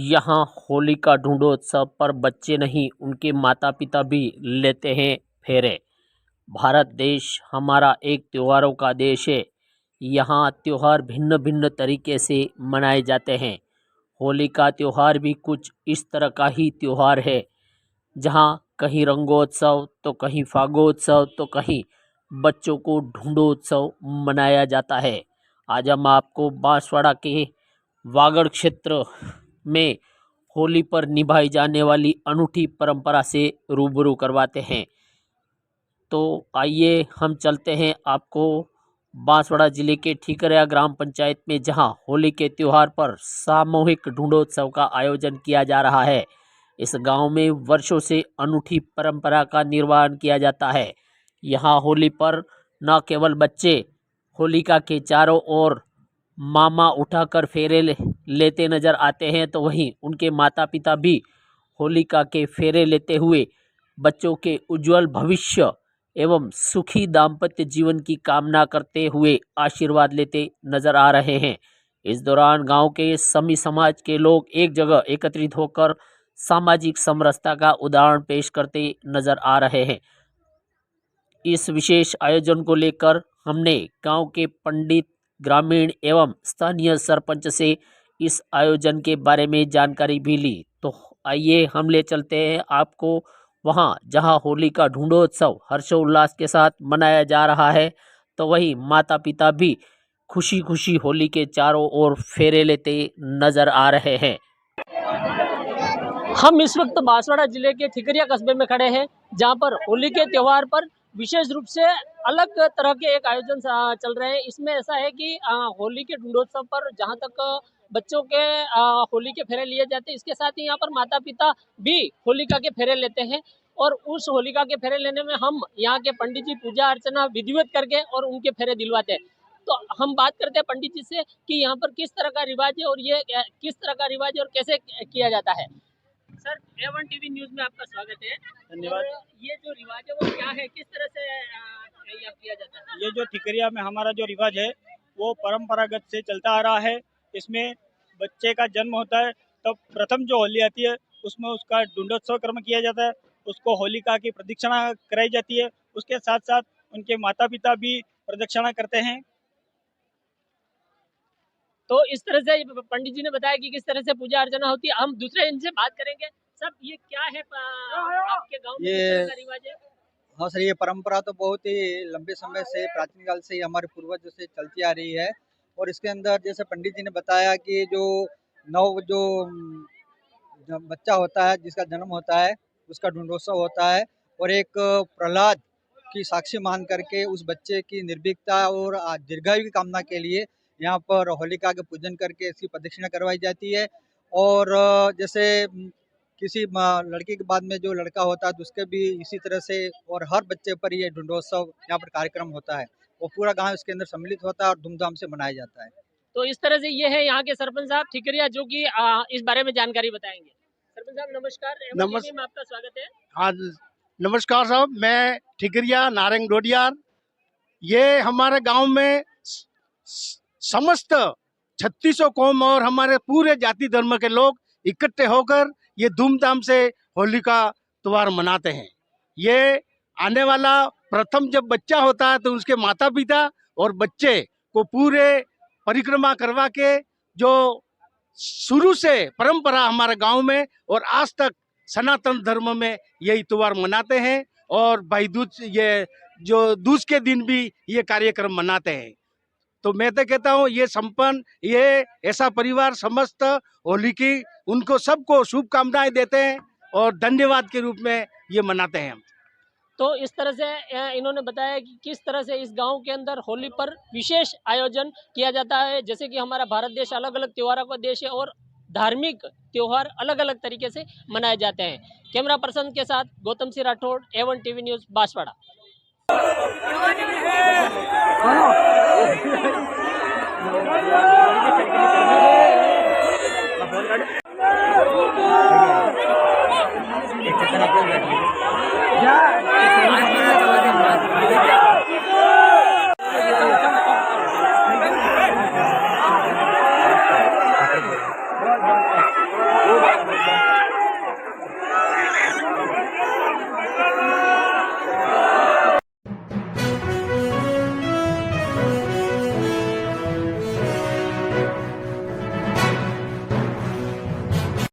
यहाँ होली का ढूंढोत्सव पर बच्चे नहीं उनके माता पिता भी लेते हैं फेरे। भारत देश हमारा एक त्योहारों का देश है। यहाँ त्योहार भिन्न भिन्न तरीके से मनाए जाते हैं। होली का त्यौहार भी कुछ इस तरह का ही त्यौहार है, जहाँ कहीं रंगोत्सव तो कहीं फागोत्सव तो कहीं बच्चों को ढूंढोत्सव मनाया जाता है। आज हम आपको बांसवाड़ा के वागड़ क्षेत्र में होली पर निभाई जाने वाली अनूठी परंपरा से रूबरू करवाते हैं। तो आइए हम चलते हैं आपको बांसवाड़ा जिले के ठीकरिया ग्राम पंचायत में, जहां होली के त्यौहार पर सामूहिक ढूंढोत्सव का आयोजन किया जा रहा है। इस गांव में वर्षों से अनूठी परंपरा का निर्वहन किया जाता है। यहां होली पर न केवल बच्चे होलिका के चारों ओर मामा उठाकर फेरे लेते नजर आते हैं, तो वहीं उनके माता पिता भी होलिका के फेरे लेते हुए बच्चों के उज्जवल भविष्य एवं सुखी दाम्पत्य जीवन की कामना करते हुए आशीर्वाद लेते नजर आ रहे हैं। इस दौरान गांव के सभी समाज के लोग एक जगह एकत्रित होकर सामाजिक समरसता का उदाहरण पेश करते नजर आ रहे हैं। इस विशेष आयोजन को लेकर हमने गांव के पंडित, ग्रामीण एवं स्थानीय सरपंच से इस आयोजन के बारे में जानकारी भी ली। तो आइए हम ले चलते हैं आपको वहां, जहां होली का ढूंढोत्सव हर्षोल्लास के साथ मनाया जा रहा है। तो वहीं माता पिता भी खुशी खुशी होली के चारों ओर फेरे लेते नजर आ रहे हैं। हम इस वक्त बांसवाड़ा जिले के ठिकरिया कस्बे में खड़े हैं, जहां पर होली के त्यौहार पर विशेष रूप से अलग तरह के एक आयोजन चल रहे हैं। इसमें ऐसा है कि होली के ढूंढोत्सव पर जहां तक बच्चों के होली के फेरे लिए जाते हैं, इसके साथ ही यहाँ पर माता पिता भी होलिका के फेरे लेते हैं। और उस होलिका के फेरे लेने में हम यहाँ के पंडित जी पूजा अर्चना विधिवत करके और उनके फेरे दिलवाते हैं। तो हम बात करते हैं पंडित जी से कि यहाँ पर किस तरह का रिवाज है और ये किस तरह का रिवाज है और कैसे किया जाता है। सर, A1 टीवी न्यूज में आपका स्वागत है। धन्यवाद। ये जो रिवाज है वो क्या है, किस तरह से किया जाता है? ये जो ठिकरिया में हमारा जो रिवाज है वो परंपरागत से चलता आ रहा है। इसमें बच्चे का जन्म होता है तब प्रथम जो होली आती है उसमें उसका ढूंढोत्सव कर्म किया जाता है। उसको होलिका की प्रदक्षिणा कराई जाती है। उसके साथ साथ उनके माता पिता भी प्रदक्षिणा करते हैं। तो इस तरह से पंडित जी ने बताया कि किस तरह से पूजा अर्चना होती है। हम दूसरे इनसे बात करेंगे। सब ये क्या है आपके गांव में, किस तरह का रिवाज है? हाँ सर, ये परंपरा तो बहुत ही लंबे समय से, प्राचीन काल से हमारे पूर्वजों से चलती आ रही है। और इसके अंदर जैसे पंडित जी ने बताया कि जो बच्चा होता है, जिसका जन्म होता है, उसका ढूंढोत्सव होता है। और एक प्रहलाद की साक्षी मान करके उस बच्चे की निर्भीकता और दीर्घायु की कामना के लिए यहाँ पर होलिका के पूजन करके इसकी प्रदक्षिणा करवाई जाती है। और जैसे किसी लड़के के बाद में जो लड़का होता है तो उसके भी इसी तरह से, और हर बच्चे पर ये ढूंढोत्सव यहाँ पर कार्यक्रम होता है और पूरा गांव इसके अंदर सम्मिलित होता है और धूमधाम से मनाया जाता है। तो इस तरह से ये है यहाँ के सरपंच साहब ठिकरिया, जो कि इस बारे में जानकारी बताएंगे। सरपंच साहब नमस्कार, A1 में आपका स्वागत है। हाँ नमस्कार साहब, मैं ठिकरिया नारंग डोडियार। ये हमारे गांव में समस्त 3600 कौम और हमारे पूरे जाति धर्म के लोग इकट्ठे होकर ये धूमधाम से होली का त्योहार मनाते हैं। ये आने वाला प्रथम जब बच्चा होता है तो उसके माता पिता और बच्चे को पूरे परिक्रमा करवा के, जो शुरू से परंपरा हमारे गांव में और आज तक सनातन धर्म में यही त्योहार मनाते हैं। और भाई दूज, ये जो दूज के दिन भी ये कार्यक्रम मनाते हैं। तो मैं तो कहता हूँ ये संपन्न, ये ऐसा परिवार समस्त होली की उनको सबको शुभकामनाएं देते हैं और धन्यवाद के रूप में ये मनाते हैं हम। तो इस तरह से इन्होंने बताया कि किस तरह से इस गांव के अंदर होली पर विशेष आयोजन किया जाता है। जैसे कि हमारा भारत देश अलग अलग त्योहारों का देश है और धार्मिक त्योहार अलग अलग तरीके से मनाए जाते हैं। कैमरा पर्सन के साथ Gautam Singh Rathore, A1 TV news, Banswara. Yeah.